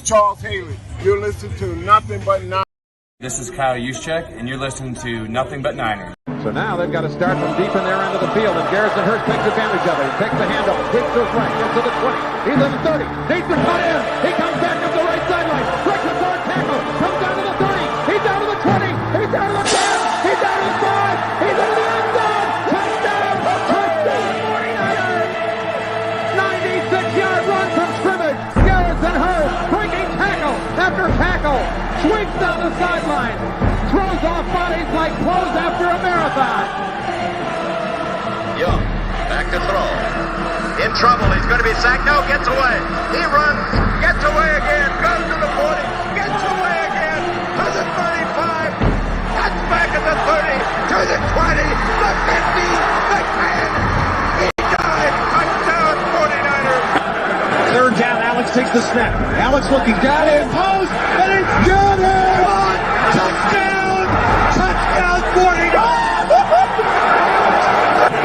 Charles Haley. You're listening to Nothing But Niners. This is Kyle Juszczyk, and you're listening to Nothing But Niners. So now they've got to start from deep in their end of the field, and Garrison Hurst takes advantage of it. He takes the handoff, sweeps to his right, gets to the 20. He's at the 30, needs to cut in. He comes back up the right sideline, breaks a hard tackle, comes down to the 30. He's down to the 20. He's down to the 10. He's down to the 5. He's into the end zone. Touchdown! Touchdown! 49ers! 96-yard run from scrimmage. Garrison Hurst breaking tackle after tackle, sweeps down the sideline. Throws off bodies like clothes after a marathon. Young, back to throw. In trouble, he's going to be sacked. No, gets away. He runs, gets away again, goes to the 40, gets away again, to the 35, cuts back at the 30, to the 20, the 50, the 10. He died. Touchdown, 49ers. Third down, Alex takes the snap. Alex looking down in post, and it's good. Touchdown! Touchdown, 49ers!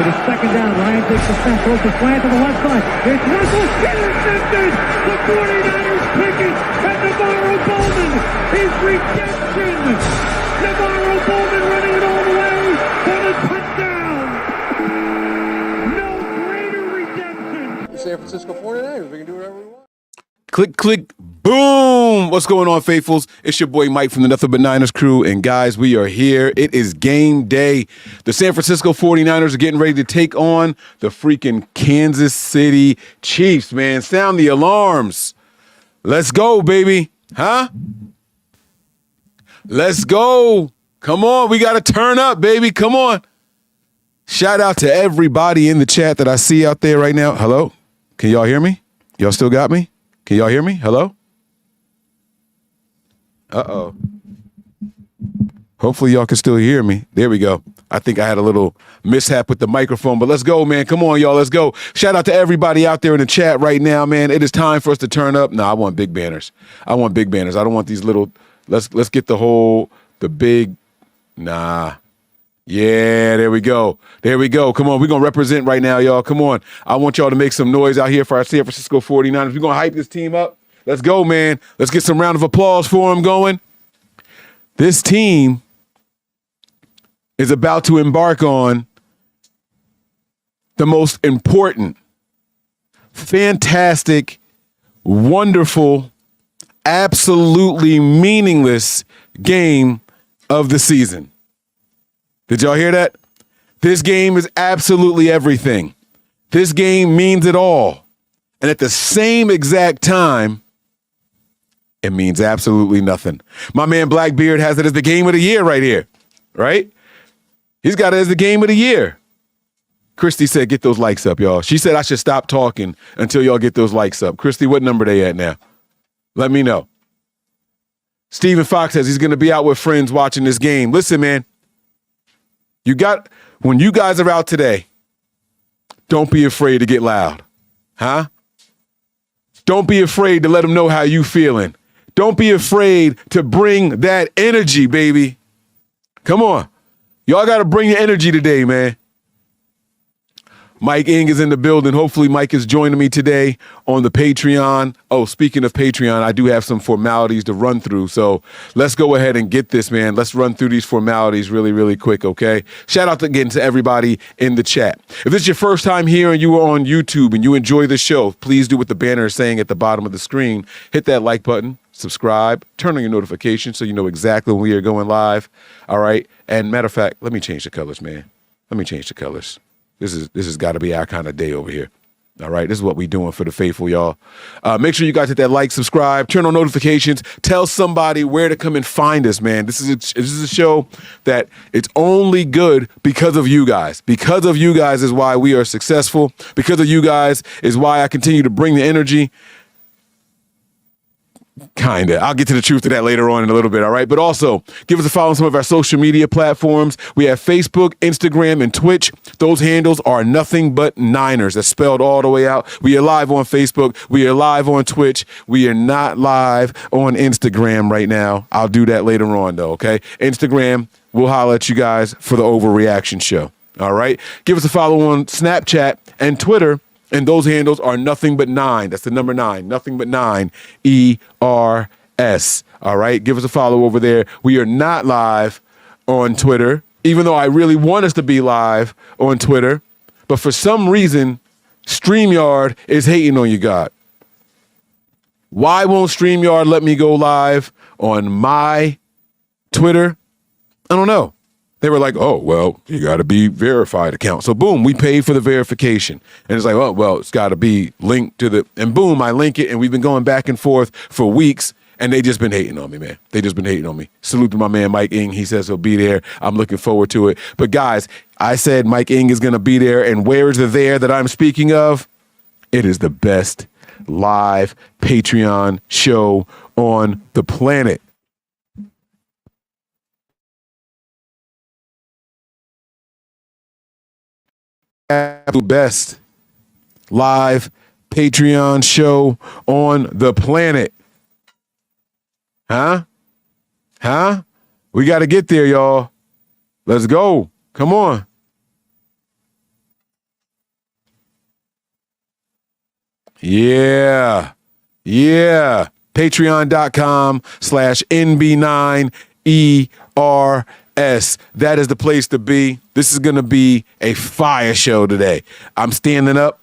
It is second down. Ryan takes the snap, throws the slant to the left side. It's Russell intercepted. The 49ers pick it, and Navarro Bowman is redemption. Navarro Bowman running it all the way for the touchdown. No greater redemption. The San Francisco 49ers, we can do whatever we want. Click, click, boom. What's going on, faithfuls? It's your boy Mike from the Nothing But Niners crew. And guys, we are here. It is game day. The San Francisco 49ers are getting ready to take on the freaking Kansas City Chiefs, man. Sound the alarms. Let's go, baby. Huh? Let's go. Come on. We got to turn up, baby. Come on. Shout out to everybody in the chat that I see out there right now. Hello? Can y'all hear me? Y'all still got me? Can y'all hear me? Hello? Uh-oh. Hopefully y'all can still hear me. There we go. I think I had a little mishap with the microphone, but let's go, man. Come on, y'all. Let's go. Shout out to everybody out there in the chat right now, man. It is time for us to turn up. No, I want big banners. I want big banners. I don't want these little, let's get the big, nah. Yeah, there we go. There we go. Come on, we're going to represent right now, y'all. Come on. I want y'all to make some noise out here for our San Francisco 49ers. We're going to hype this team up. Let's go, man. Let's get some round of applause for them going. This team is about to embark on the most important, fantastic, wonderful, absolutely meaningless game of the season. Did y'all hear that? This game is absolutely everything. This game means it all. And at the same exact time, it means absolutely nothing. My man Blackbeard has it as the game of the year right here, right? He's got it as the game of the year. Christy said, get those likes up, y'all. She said I should stop talking until y'all get those likes up. Christy, what number they at now? Let me know. Stephen Fox says he's going to be out with friends watching this game. Listen, man. When you guys are out today, don't be afraid to get loud. Huh? Don't be afraid to let them know how you feeling. Don't be afraid to bring that energy, baby. Come on. Y'all got to bring your energy today, man. Mike Ing is in the building. Hopefully Mike is joining me today on the Patreon. Oh, speaking of Patreon, I do have some formalities to run through. So let's go ahead and get this, man. Let's run through these formalities really, really quick, okay? Shout out again to everybody in the chat. If this is your first time here and you are on YouTube and you enjoy the show, please do what the banner is saying at the bottom of the screen. Hit that like button, subscribe, turn on your notifications so you know exactly when we are going live, all right? And matter of fact, let me change the colors, man. Let me change the colors. This has got to be our kind of day over here. All right, this is what we doing for the faithful, y'all. Make sure you guys hit that like, subscribe, turn on notifications, tell somebody where to come and find us, man. This is a show that it's only good because of you guys. Because of you guys is why we are successful. Because of you guys is why I continue to bring the energy. Kinda. I'll get to the truth of that later on in a little bit, all right? But also, give us a follow on some of our social media platforms. We have Facebook, Instagram, and Twitch. Those handles are Nothing But Niners. That's spelled all the way out. We are live on Facebook. We are live on Twitch. We are not live on Instagram right now. I'll do that later on, though, okay? Instagram, we'll holler at you guys for the overreaction show, all right? Give us a follow on Snapchat and Twitter And those handles are nothing but 9. That's the number 9. Nothing but 9. ERS. All right. Give us a follow over there. We are not live on Twitter, even though I really want us to be live on Twitter. But for some reason, StreamYard is hating on you, God. Why won't StreamYard let me go live on my Twitter? I don't know. They were like, oh, well, you got to be verified account. So, boom, we paid for the verification. And it's like, oh, well, it's got to be linked to the, and boom, I link it. And we've been going back and forth for weeks. And they just been hating on me, man. They just been hating on me. Salute to my man, Mike Ing. He says he'll be there. I'm looking forward to it. But, guys, I said Mike Ing is going to be there. And where is the there that I'm speaking of? It is the best live Patreon show on the planet. The best live Patreon show on the planet. Huh? We got to get there, y'all. Let's go. Come on. Yeah. Patreon.com/NB9ERS. That is the place to be. This is going to be a fire show today. I'm standing up.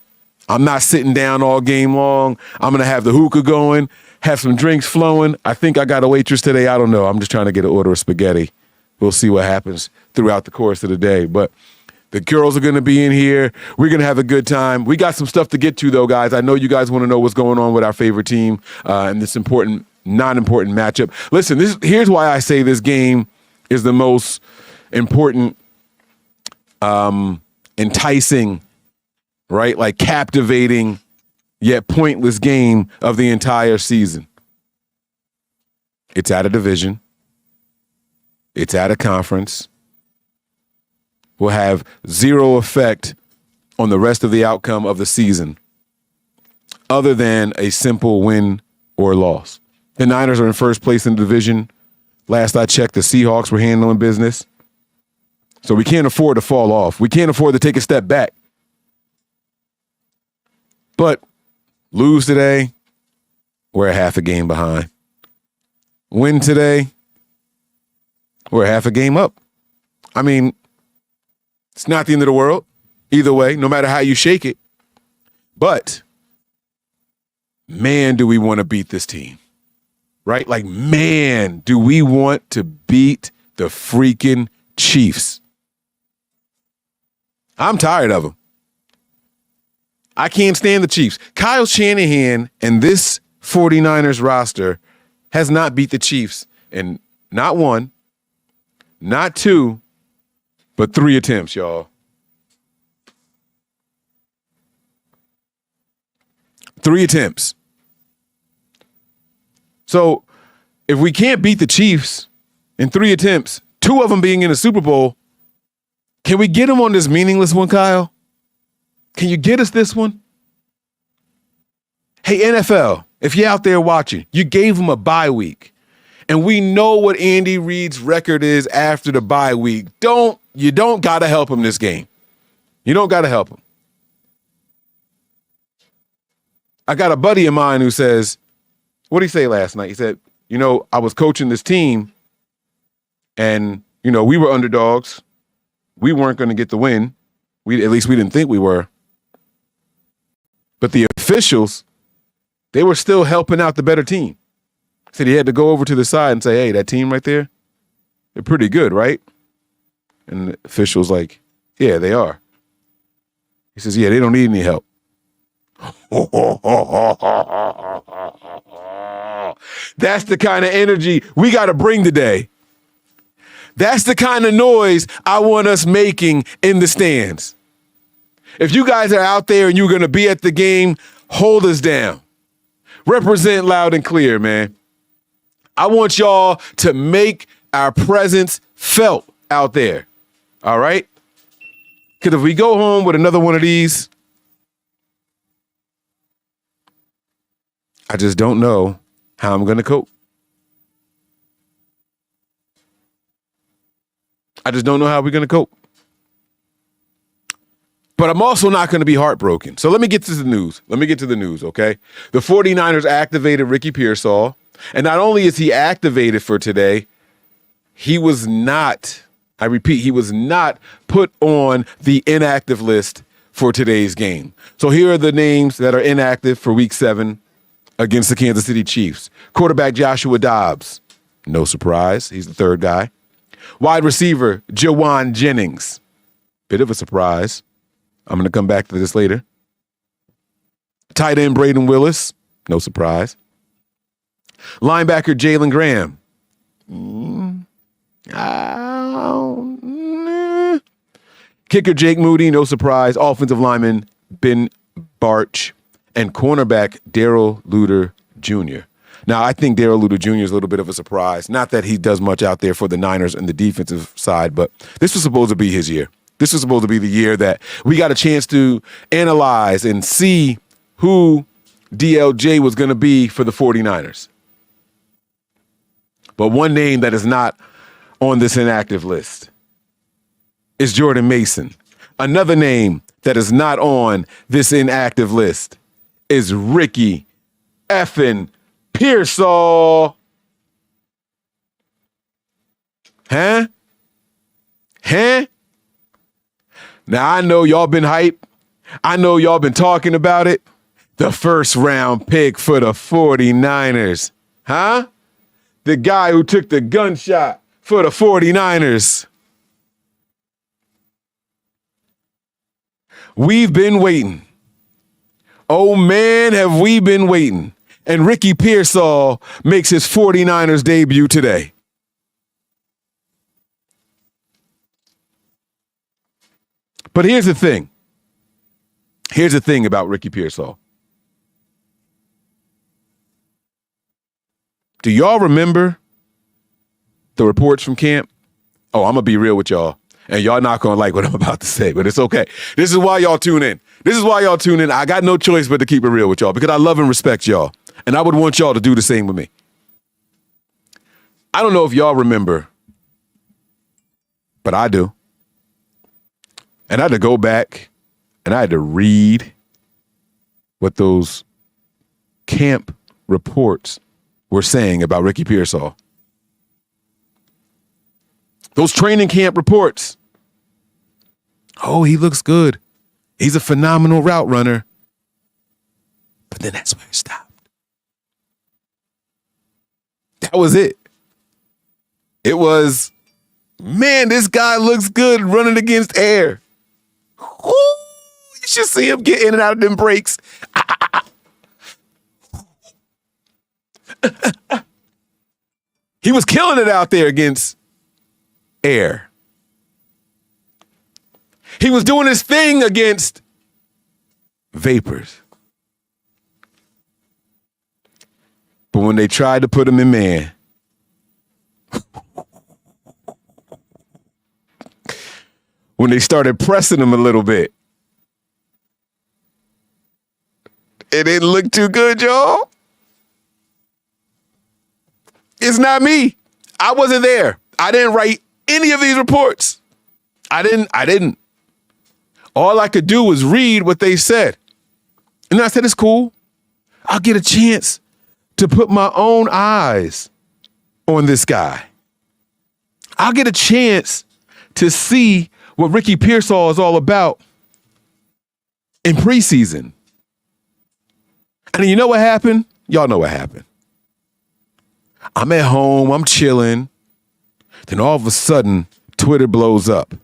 I'm not sitting down all game long. I'm going to have the hookah going, have some drinks flowing. I think I got a waitress today. I don't know. I'm just trying to get an order of spaghetti. We'll see what happens throughout the course of the day. But the girls are going to be in here. We're going to have a good time. We got some stuff to get to, though, guys. I know you guys want to know what's going on with our favorite team and this important, non-important matchup. Listen, here's why I say this game is the most important, enticing, right? Like captivating, yet pointless game of the entire season. It's at a division. It's at a conference. Will have zero effect on the rest of the outcome of the season other than a simple win or loss. The Niners are in first place in the division. Last I checked, the Seahawks were handling business. So we can't afford to fall off. We can't afford to take a step back. But lose today, we're a half a game behind. Win today, we're half a game up. I mean, it's not the end of the world, either way, no matter how you shake it. But, man, do we want to beat this team, right? Like, man, do we want to beat the freaking Chiefs. I'm tired of them. I can't stand the Chiefs. Kyle Shanahan and this 49ers roster has not beat the Chiefs in not one, not two, but 3 attempts, y'all. 3 attempts. So if we can't beat the Chiefs in 3 attempts, 2 of them being in the Super Bowl, can we get them on this meaningless one, Kyle? Can you get us this one? Hey, NFL, if you're out there watching, you gave them a bye week. And we know what Andy Reid's record is after the bye week. You don't got to help him this game. You don't got to help him. I got a buddy of mine who says, what did he say last night? He said, I was coaching this team and, we were underdogs. We weren't going to get the win. At least we didn't think we were. But the officials, they were still helping out the better team. Said he had to go over to the side and say, hey, that team right there, they're pretty good, right? And the official's like, yeah, they are. He says, yeah, they don't need any help. That's the kind of energy we got to bring today. That's the kind of noise I want us making in the stands. If you guys are out there and you're going to be at the game, hold us down. Represent loud and clear, man. I want y'all to make our presence felt out there. All right? Because if we go home with another one of these, I just don't know how I'm going to cope. I just don't know how we're going to cope. But I'm also not going to be heartbroken. So let me get to the news. Okay? The 49ers activated Ricky Pearsall. And not only is he activated for today, he was not put on the inactive list for today's game. So here are the names that are inactive for Week 7 against the Kansas City Chiefs. Quarterback Joshua Dobbs. No surprise. He's the third guy. Wide receiver Jawan Jennings. Bit of a surprise. I'm going to come back to this later. Tight end Braden Willis. No surprise. Linebacker Jalen Graham. Kicker Jake Moody. No surprise. Offensive lineman Ben Barch. And cornerback Darrell Luter Jr. Now, I think Darrell Luter Jr. is a little bit of a surprise. Not that he does much out there for the Niners and the defensive side, but this was supposed to be his year. This was supposed to be the year that we got a chance to analyze and see who DLJ was going to be for the 49ers. But one name that is not on this inactive list is Jordan Mason. Another name that is not on this inactive list is Ricky effing Pearsall. Huh? Now, I know y'all been hype. I know y'all been talking about it. The first round pick for the 49ers. Huh? The guy who took the gunshot for the 49ers. We've been waiting. Oh, man, have we been waiting. And Ricky Pearsall makes his 49ers debut today. But here's the thing. Here's the thing about Ricky Pearsall. Do y'all remember the reports from camp? Oh, I'm going to be real with y'all. And y'all not going to like what I'm about to say, but it's okay. This is why y'all tune in. I got no choice but to keep it real with y'all because I love and respect y'all. And I would want y'all to do the same with me. I don't know if y'all remember, but I do. And I had to go back and I had to read what those camp reports were saying about Ricky Pearsall. Those training camp reports. Oh, he looks good. He's a phenomenal route runner. But then that's where it stopped. That was it. It was, man, this guy looks good running against air. Ooh, you should see him get in and out of them breaks. He was killing it out there against air. He was doing his thing against vapors. But when they tried to put him in man, when they started pressing him a little bit, it didn't look too good, y'all. It's not me. I wasn't there. I didn't write any of these reports. I didn't. All I could do was read what they said. And I said, it's cool. I'll get a chance to put my own eyes on this guy. I'll get a chance to see what Ricky Pearsall is all about in preseason. And you know what happened? Y'all know what happened. I'm at home, I'm chilling. Then all of a sudden, Twitter blows up.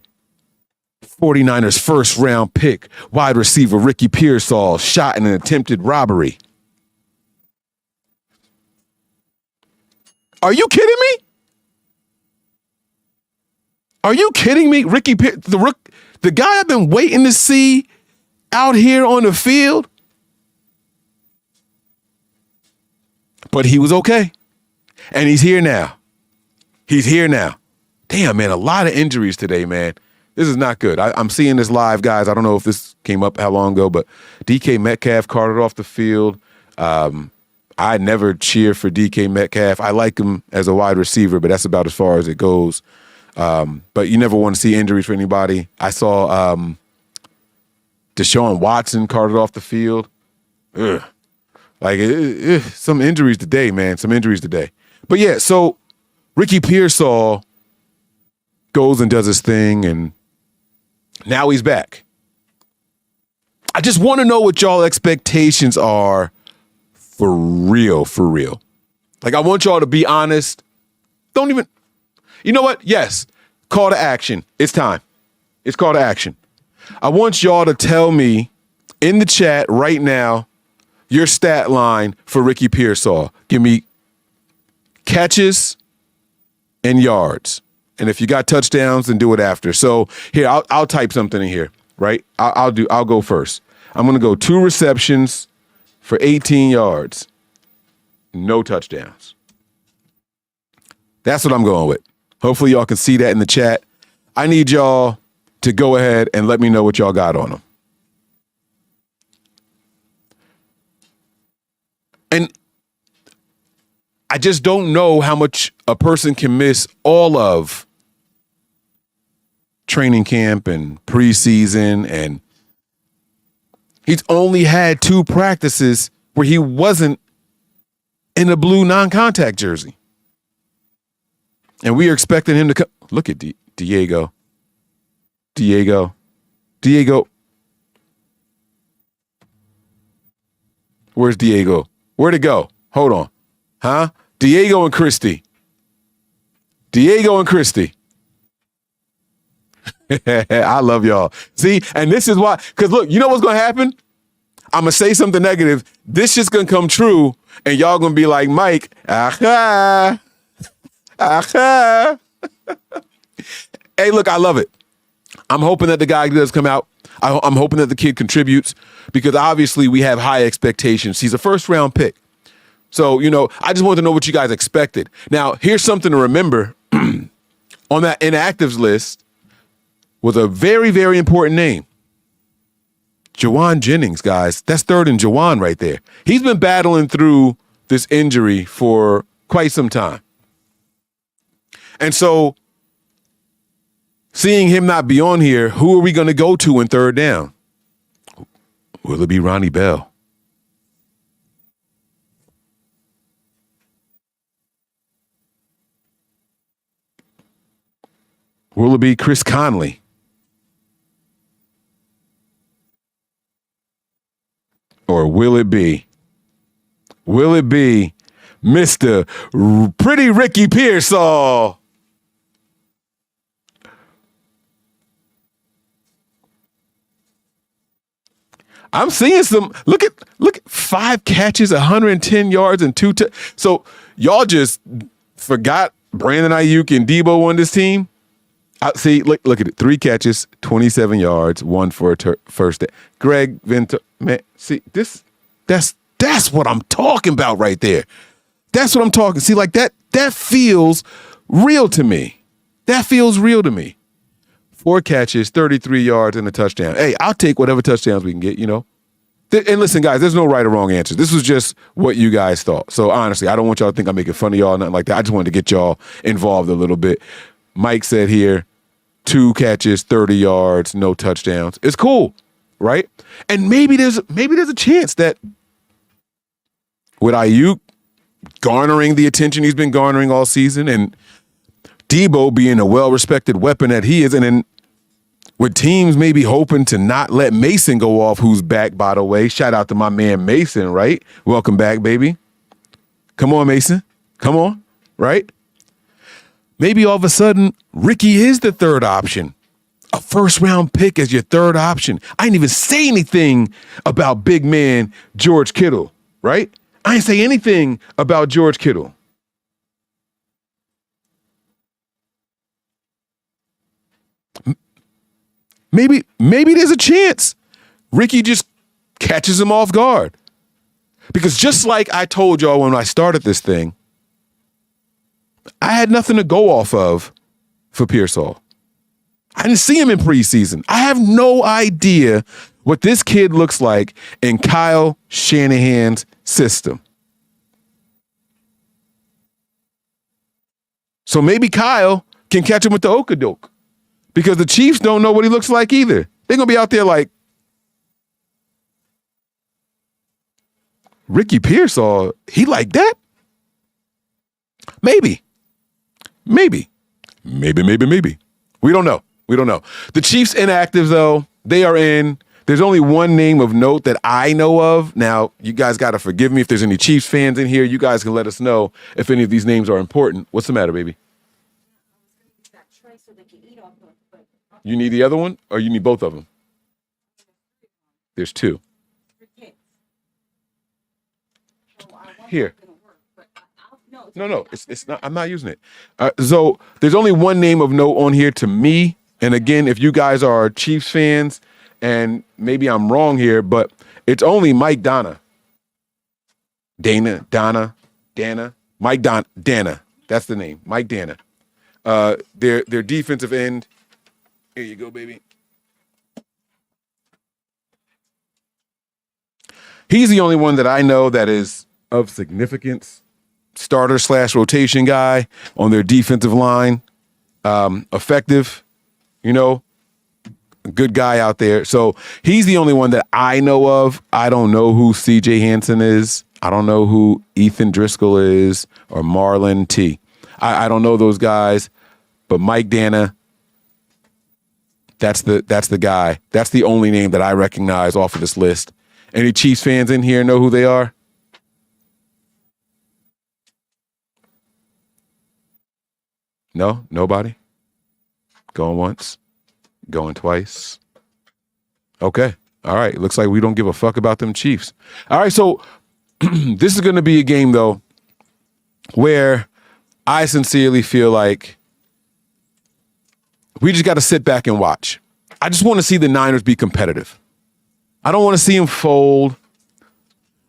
49ers first round pick, wide receiver Ricky Pearsall shot in an attempted robbery. Are you kidding me? Are you kidding me? Ricky, the guy I've been waiting to see out here on the field. But he was okay. And he's here now. Damn, man, a lot of injuries today, man. This is not good. I'm seeing this live, guys. I don't know if this came up how long ago, but DK Metcalf carted off the field. I never cheer for DK Metcalf. I like him as a wide receiver, but that's about as far as it goes. But you never want to see injuries for anybody. I saw Deshaun Watson carted off the field. Ugh. Like, some injuries today, man. Some injuries today. But yeah, so Ricky Pearsall goes and does his thing, and now he's back. I just want to know what y'all expectations are for real, for real. Like, I want y'all to be honest. Don't even, you know what? Yes, call to action. It's time. It's call to action. I want y'all to tell me in the chat right now your stat line for Ricky Pearsall. Give me catches and yards. And if you got touchdowns, then do it after. So here, I'll type something in here, right? I'll go first. I'm going to go 2 receptions for 18 yards. No touchdowns. That's what I'm going with. Hopefully y'all can see that in the chat. I need y'all to go ahead and let me know what y'all got on them. And I just don't know how much a person can miss all of training camp and preseason, and he's only had 2 practices where he wasn't in a blue non-contact jersey. And we are expecting him to come. Look at Diego. Where's Diego? Where'd it go? Hold on. Huh? Diego and Christie. I love y'all. See, and this is why, because look, you know what's going to happen? I'm going to say something negative. This shit's going to come true, and y'all going to be like, Mike, aha. Hey, look, I love it. I'm hoping that the guy does come out. I'm hoping that the kid contributes, because obviously we have high expectations. He's a first-round pick. So, you know, I just wanted to know what you guys expected. Now, here's something to remember. On that inactives list was a very, very important name. Jawan Jennings, guys. That's 3rd and Jawan right there. He's been battling through this injury for quite some time. And so, seeing him not be on here, who are we going to go to in 3rd down? Will it be Ronnie Bell? Will it be Chris Conley? Or will it be Mr. Pretty Ricky Pearsall? I'm seeing some, look at 5 catches, 110 yards, and 2 so y'all just forgot Brandon Ayuk and Debo on this team? See, look at it. 3 catches, 27 yards, 1 for a first day. Greg Ventura, man, see, that's what I'm talking about right there. That's what I'm talking. See, like that feels real to me. 4 catches, 33 yards, and a touchdown. Hey, I'll take whatever touchdowns we can get, you know. And listen, guys, there's no right or wrong answer. This was just what you guys thought. So honestly, I don't want y'all to think I'm making fun of y'all, nothing like that. I just wanted to get y'all involved a little bit. Mike said here, 2 catches, 30 yards, no touchdowns. It's cool, right? And maybe there's a chance that with Ayuk garnering the attention he's been garnering all season, and Debo being a well-respected weapon that he is, and then with teams maybe hoping to not let Mason go off, who's back, by the way. Shout out to my man Mason, right? Welcome back, baby. Come on, Mason. Come on, right? Maybe all of a sudden, Ricky is the 3rd option. A first-round pick as your 3rd option. I didn't even say anything about big man George Kittle, right? I didn't say anything about George Kittle. Maybe there's a chance Ricky just catches him off guard. Because just like I told y'all when I started this thing, I had nothing to go off of for Pearsall. I didn't see him in preseason. I have no idea what this kid looks like in Kyle Shanahan's system. So maybe Kyle can catch him with the okadoke, because the Chiefs don't know what he looks like either. They're going to be out there like, Ricky Pearsall, he like that? Maybe. We don't know. The Chiefs inactive, though, they are in. There's only one name of note that I know of. Now, you guys got to forgive me if there's any Chiefs fans in here. You guys can let us know if any of these names are important. What's the matter, baby? You need the other one, or you need both of them? There's two. Here. No, it's not. I'm not using it. So there's only one name of note on here to me. And again, if you guys are Chiefs fans, and maybe I'm wrong here, but it's only Mike Dana. Dana. That's the name. Mike Dana. Their defensive end. Here you go, baby. He's the only one that I know that is of significance. Starter/rotation guy on their defensive line. Effective, a good guy out there. So he's the only one that I know of. I don't know who CJ Hansen is. I don't know who Ethan Driscoll is or Marlon T. I don't know those guys, but Mike Dana, that's the guy. That's the only name that I recognize off of this list. Any Chiefs fans in here know who they are? No? Nobody? Going once? Going twice? Okay. All right. Looks like we don't give a fuck about them Chiefs. All right. So this is going to be a game, though, where I sincerely feel like we just got to sit back and watch. I just want to see the Niners be competitive. I don't want to see them fold.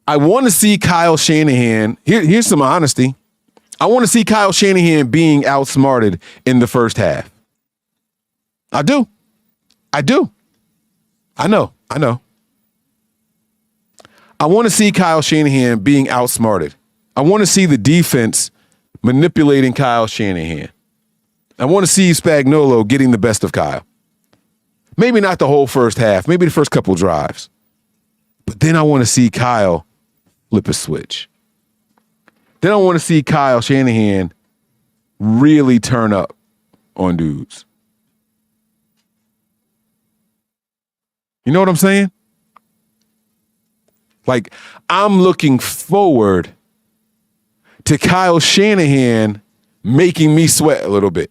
I want to see Kyle Shanahan. Here's some honesty. I want to see Kyle Shanahan being outsmarted in the first half. I do. I know. I want to see Kyle Shanahan being outsmarted. I want to see the defense manipulating Kyle Shanahan. I want to see Spagnuolo getting the best of Kyle. Maybe not the whole first half, maybe the first couple drives. But then I want to see Kyle flip a switch. Then I want to see Kyle Shanahan really turn up on dudes. You know what I'm saying? Like, I'm looking forward to Kyle Shanahan making me sweat a little bit.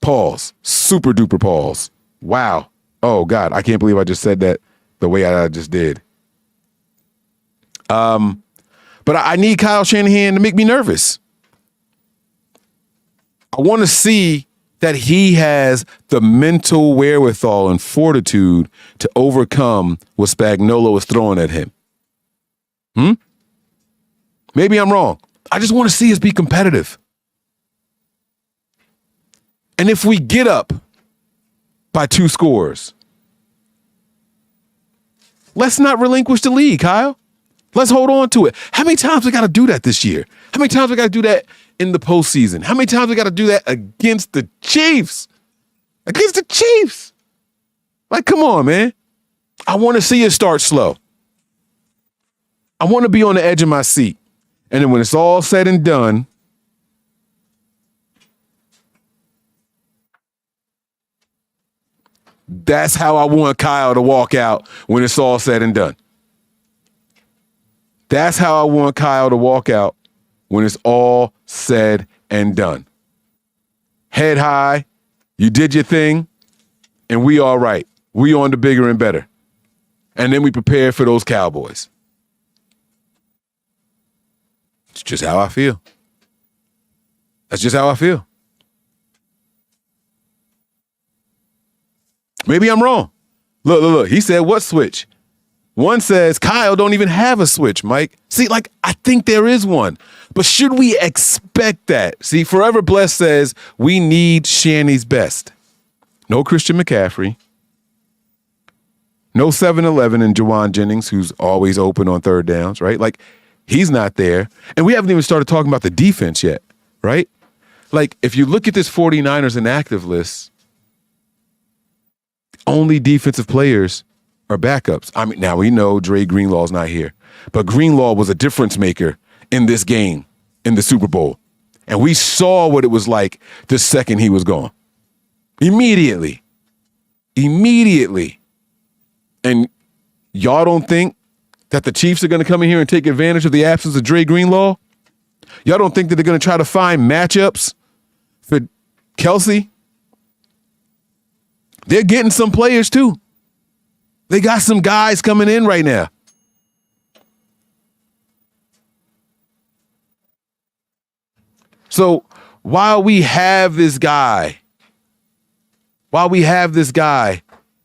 Pause. Super duper pause. Wow. Oh, God. I can't believe I just said that the way I just did. But I need Kyle Shanahan to make me nervous. I want to see that he has the mental wherewithal and fortitude to overcome what Spagnuolo is throwing at him. Maybe I'm wrong. I just want to see us be competitive. And if we get up by 2 scores, let's not relinquish the lead, Kyle. Let's hold on to it. How many times we got to do that this year? How many times we got to do that in the postseason? How many times we got to do that against the Chiefs? Against the Chiefs. Like, come on, man. I want to see it start slow. I want to be on the edge of my seat. And then when it's all said and done, that's how I want Kyle to walk out when it's all said and done. That's how I want Kyle to walk out when it's all said and done. Head high, you did your thing, and we all right. We on to bigger and better. And then we prepare for those Cowboys. It's just how I feel. That's just how I feel. Maybe I'm wrong. Look. He said, what switch? One says, Kyle don't even have a switch, Mike. See, like, I think there is one. But should we expect that? See, Forever Blessed says, we need Shanny's best. No Christian McCaffrey. No 7-Eleven and Jawan Jennings, who's always open on third downs, right? Like, he's not there. And we haven't even started talking about the defense yet, right? Like, if you look at this 49ers inactive list, only defensive players are backups. I mean, now we know Dre Greenlaw's not here, but Greenlaw was a difference maker in this game, in the Super Bowl. And we saw what it was like the second he was gone. Immediately. And y'all don't think that the Chiefs are going to come in here and take advantage of the absence of Dre Greenlaw? Y'all don't think that they're going to try to find matchups for Kelsey? They're getting some players too. They got some guys coming in right now. So while we have this guy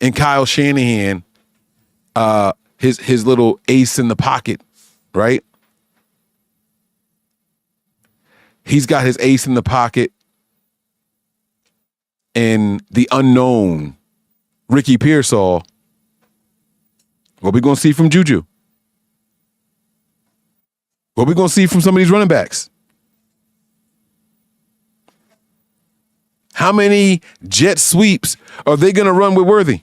in Kyle Shanahan, his little ace in the pocket, right? He's got his ace in the pocket in the unknown Ricky Pearsall. What we going to see from Juju? What we going to see from some of these running backs? How many jet sweeps are they going to run with Worthy?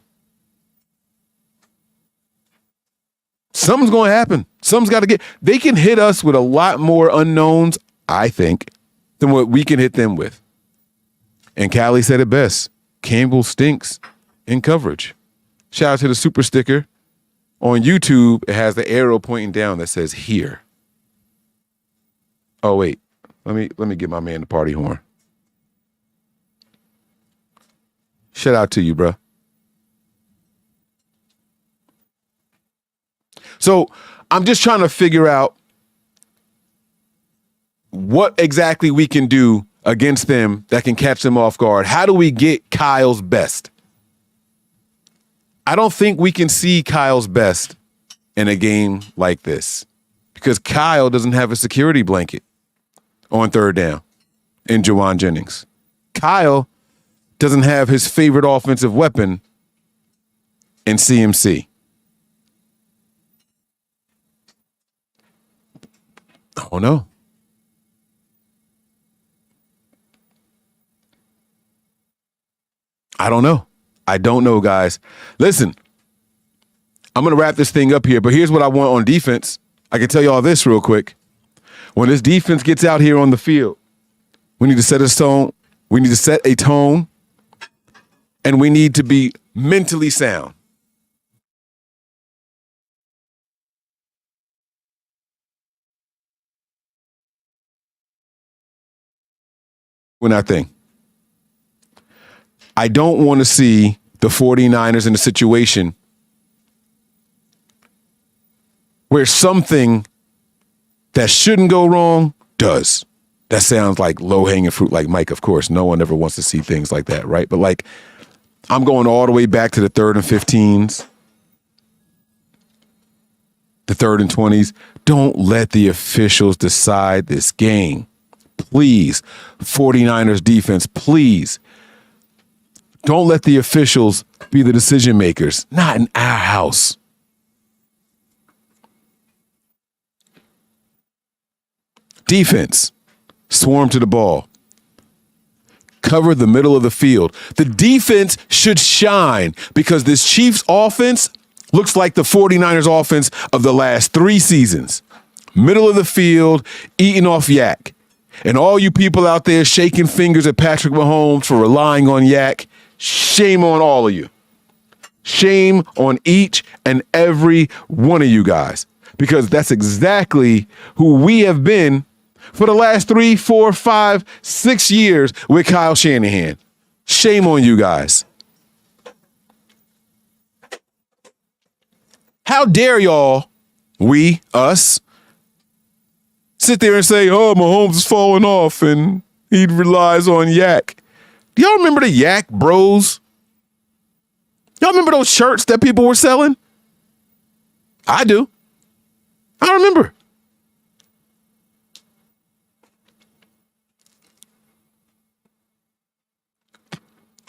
Something's going to happen. Something's got to get. They can hit us with a lot more unknowns, I think, than what we can hit them with. And Callie said it best. Campbell stinks in coverage. Shout out to the super sticker. On YouTube, it has the arrow pointing down that says here. Oh, wait. Let me get my man the party horn. Shout out to you, bro. So I'm just trying to figure out what exactly we can do against them that can catch them off guard. How do we get Kyle's best? I don't think we can see Kyle's best in a game like this because Kyle doesn't have a security blanket on third down in Jawan Jennings. Kyle doesn't have his favorite offensive weapon in CMC. Oh, no. I don't know. I don't know, guys. Listen, I'm going to wrap this thing up here, but here's what I want on defense. I can tell you all this real quick. When this defense gets out here on the field, we need to set a tone. We need to set a tone, and we need to be mentally sound. When I think. I don't want to see the 49ers in a situation where something that shouldn't go wrong does. That sounds like low-hanging fruit, like Mike, of course. No one ever wants to see things like that, right? But like, I'm going all the way back to the 3rd and 15s, the 3rd and 20s. Don't let the officials decide this game. Please, 49ers defense, please. Don't let the officials be the decision makers. Not in our house. Defense, swarm to the ball. Cover the middle of the field. The defense should shine because this Chiefs offense looks like the 49ers offense of the last 3 seasons. Middle of the field, eating off yak. And all you people out there shaking fingers at Patrick Mahomes for relying on yak, shame on all of you. Shame on each and every one of you guys. Because that's exactly who we have been for the last 3, 4, 5, 6 years with Kyle Shanahan. Shame on you guys. How dare y'all, us, sit there and say, oh, Mahomes is falling off and he relies on yak. Do y'all remember the yak bros? Y'all remember those shirts that people were selling? I do. I remember.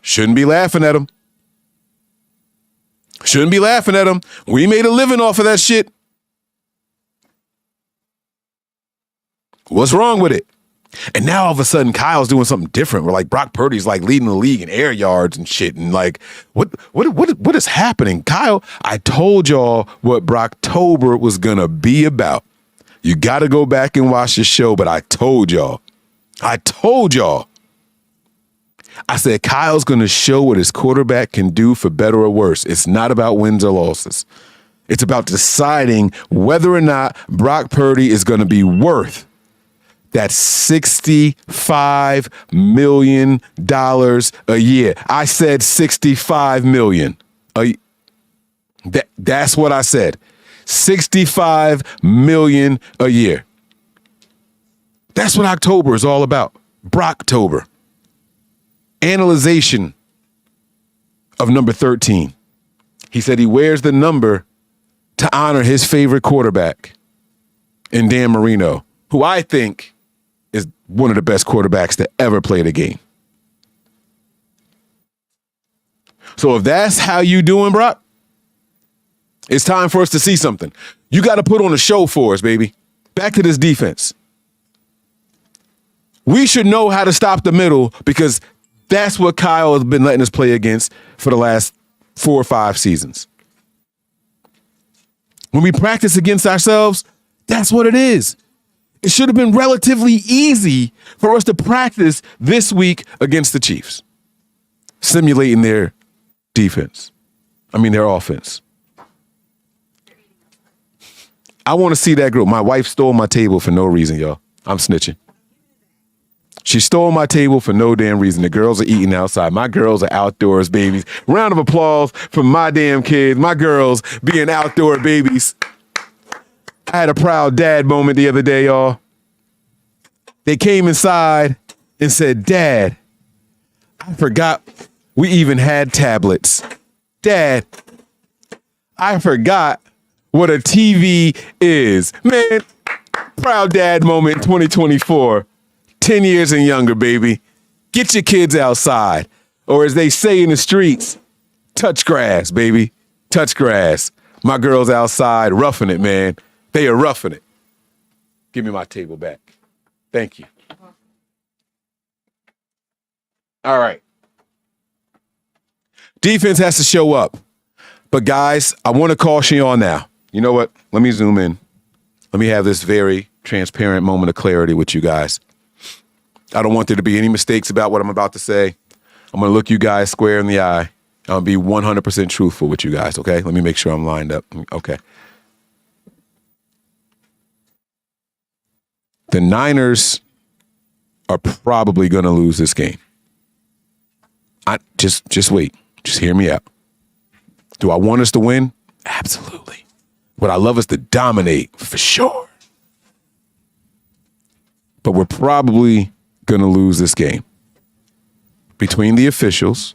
Shouldn't be laughing at them. Shouldn't be laughing at them. We made a living off of that shit. What's wrong with it? And now all of a sudden Kyle's doing something different. We're like Brock Purdy's like leading the league in air yards and shit. And like, what is happening? Kyle, I told y'all what Brocktober was gonna be about. You gotta go back and watch the show, but I told y'all. I said Kyle's gonna show what his quarterback can do for better or worse. It's not about wins or losses. It's about deciding whether or not Brock Purdy is gonna be worth that $65 million a year. I said $65 million. That's what I said. $65 million a year. That's what October is all about. Brocktober. Analyzation of number 13. He said he wears the number to honor his favorite quarterback in Dan Marino, who I think is one of the best quarterbacks to ever play the game. So if that's how you doing, Brock, it's time for us to see something. You got to put on a show for us, baby. Back to this defense. We should know how to stop the middle because that's what Kyle has been letting us play against for the last 4 or 5 seasons. When we practice against ourselves, that's what it is. It should have been relatively easy for us to practice this week against the Chiefs, simulating their defense. Their offense. I want to see that group. My wife stole my table for no reason, y'all. I'm snitching. She stole my table for no damn reason. The girls are eating outside. My girls are outdoors babies. Round of applause for my damn kids. My girls being outdoor babies. I had a proud dad moment the other day, y'all. They came inside and said, "Dad, I forgot we even had tablets. Dad, I forgot what a TV is." Man, proud dad moment 2024. 10 years and younger, baby. Get your kids outside. Or as they say in the streets, touch grass, baby. Touch grass. My girls outside roughing it, man. They are roughing it. Give me my table back. Thank you. All right. Defense has to show up. But guys, I want to caution you on now. You know what? Let me zoom in. Let me have this very transparent moment of clarity with you guys. I don't want there to be any mistakes about what I'm about to say. I'm going to look you guys square in the eye. I'll be 100% truthful with you guys, okay? Let me make sure I'm lined up. Okay. The Niners are probably going to lose this game. Just wait. Just hear me out. Do I want us to win? Absolutely. Would I love us to dominate? For sure. But we're probably going to lose this game. Between the officials,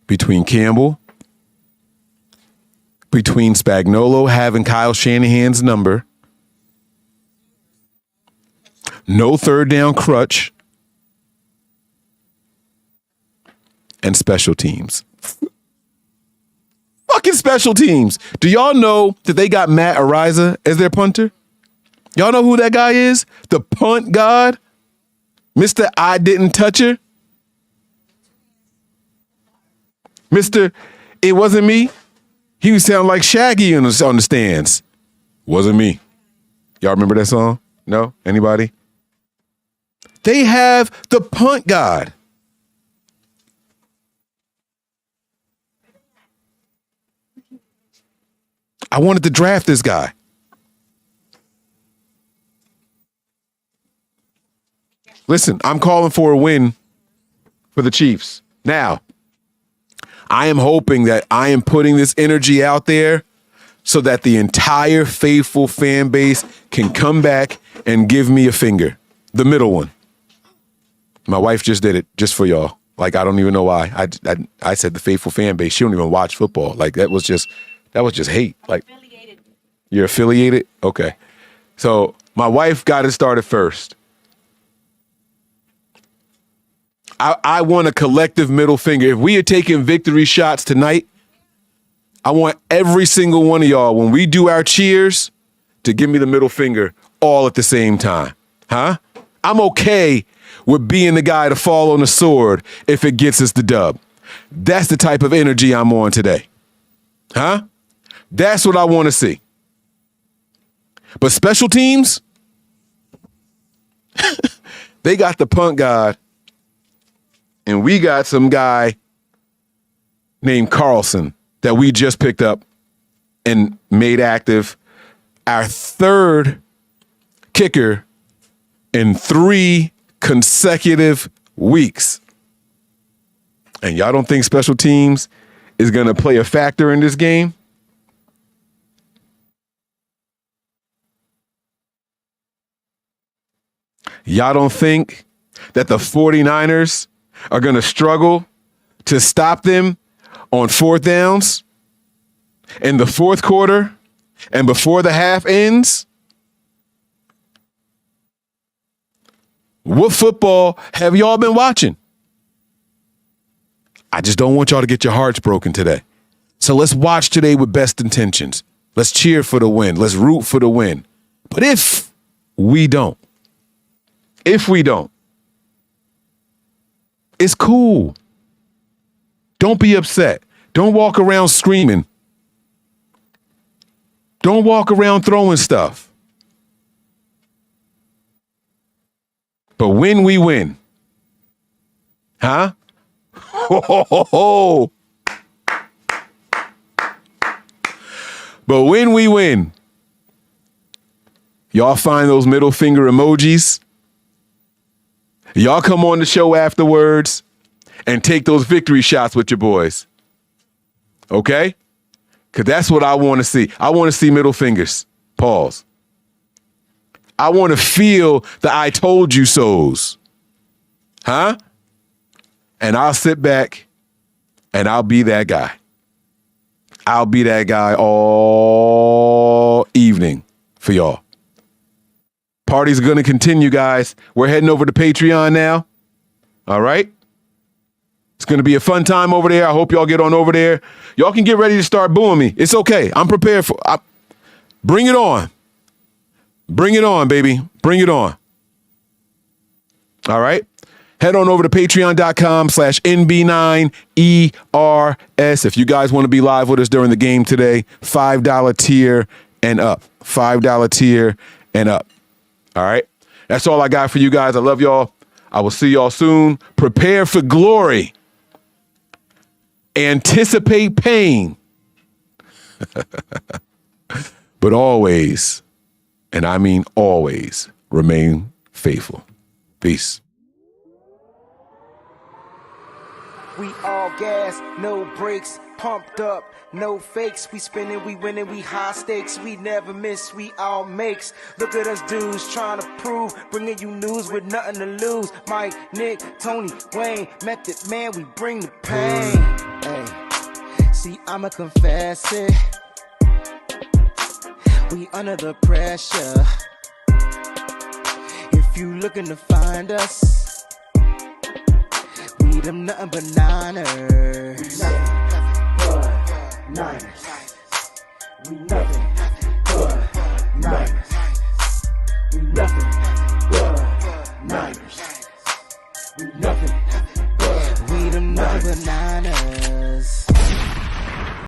between Campbell, between Spagnuolo having Kyle Shanahan's number, no third down crutch, and special teams. Fucking special teams. Do y'all know that they got Matt Ariza as their punter? Y'all know who that guy is? The punt god? Mr. I didn't touch her? Mr. It wasn't me? He would sound like Shaggy on the stands. Wasn't me. Y'all remember that song? No? Anybody? They have the punt god. I wanted to draft this guy. Listen, I'm calling for a win for the Chiefs. Now, I am hoping that I am putting this energy out there so that the entire faithful fan base can come back and give me a finger. The middle one. My wife just did it just for y'all. Like, I don't even know why. I said the faithful fan base. She don't even watch football. Like, that was just hate. Like, affiliated. You're affiliated? Okay. So my wife got it started first. I want a collective middle finger. If we are taking victory shots tonight, I want every single one of y'all, when we do our cheers, to give me the middle finger all at the same time. Huh? I'm okay with being the guy to fall on the sword if it gets us the dub. That's the type of energy I'm on today. Huh? That's what I want to see. But special teams, they got the punt god, and we got some guy named Carlson that we just picked up and made active. Our third kicker in 3 consecutive weeks. And y'all don't think special teams is going to play a factor in this game? Y'all don't think that the 49ers are going to struggle to stop them on 4th downs in the 4th quarter and before the half ends? What football have y'all been watching? I just don't want y'all to get your hearts broken today. So let's watch today with best intentions. Let's cheer for the win. Let's root for the win. But if we don't, it's cool. Don't be upset. Don't walk around screaming. Don't walk around throwing stuff. But when we win, huh? Ho, ho, ho, ho. But when we win, y'all find those middle finger emojis. Y'all come on the show afterwards and take those victory shots with your boys. Okay? Because that's what I want to see. I want to see middle fingers. Pause. I want to feel the I told you so's. Huh? And I'll sit back and I'll be that guy. I'll be that guy all evening for y'all. Party's going to continue, guys. We're heading over to Patreon now. All right? It's going to be a fun time over there. I hope y'all get on over there. Y'all can get ready to start booing me. It's okay. I'm prepared for bring it on. Bring it on, baby. Bring it on. All right? Head on over to patreon.com/NB9ERS. If you guys want to be live with us during the game today, $5 tier and up. $5 tier and up. All right? That's all I got for you guys. I love y'all. I will see y'all soon. Prepare for glory. Anticipate pain. But always, and I mean always, remain faithful. Peace. We all gas, no brakes, pumped up, no fakes. We spinning, we winning, we high stakes. We never miss, we all makes. Look at us dudes trying to prove, bringing you news with nothing to lose. Mike, Nick, Tony, Wayne, Method Man, we bring the pain. Hey, see, I'ma confess it. We under the pressure. If you looking to find us, we them nothing but Niners. Nothing but Niners. We nothing